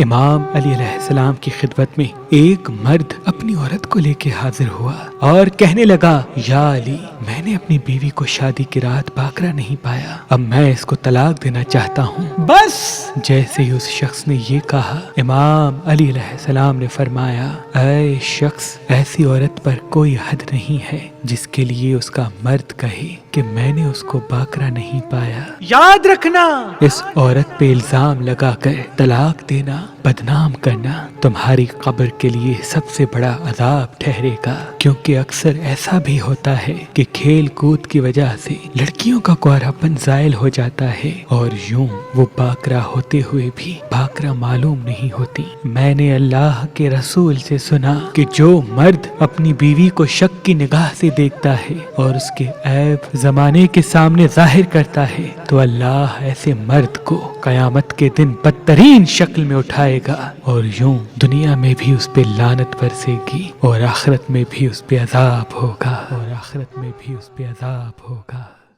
امام علی علیہ السلام کی خدمت میں ایک مرد اپنی عورت کو لے کے حاضر ہوا اور کہنے لگا، یا علی، میں نے اپنی بیوی کو شادی کی رات باقرہ نہیں پایا، اب میں اس کو طلاق دینا چاہتا ہوں۔ بس جیسے ہی اس شخص نے یہ کہا، امام علی علیہ السلام نے فرمایا، اے شخص، ایسی عورت پر کوئی حد نہیں ہے جس کے لیے اس کا مرد کہے کہ میں نے اس کو باقرہ نہیں پایا۔ یاد رکھنا، اس عورت پہ الزام لگا کر طلاق دینا، بدنام کرنا تمہاری قبر کے لیے سب سے بڑا عذاب ٹھہرے گا، کیونکہ اکثر ایسا بھی ہوتا ہے کہ کھیل کود کی وجہ سے لڑکیوں کا کنواراپن زائل ہو جاتا ہے اور یوں وہ باقرہ ہوتے ہوئے بھی باقرہ معلوم نہیں ہوتی۔ میں نے اللہ کے رسول سے سنا کہ جو مرد اپنی بیوی کو شک کی نگاہ سے دیکھتا ہے اور اس کے عیب زمانے کے سامنے ظاہر کرتا ہے تو اللہ ایسے مرد کو قیامت کے دن بدترین شکل میں اٹھائے گا اور یوں دنیا میں بھی اس پہ لعنت برسے گی اور آخرت میں بھی اس پہ عذاب ہوگا۔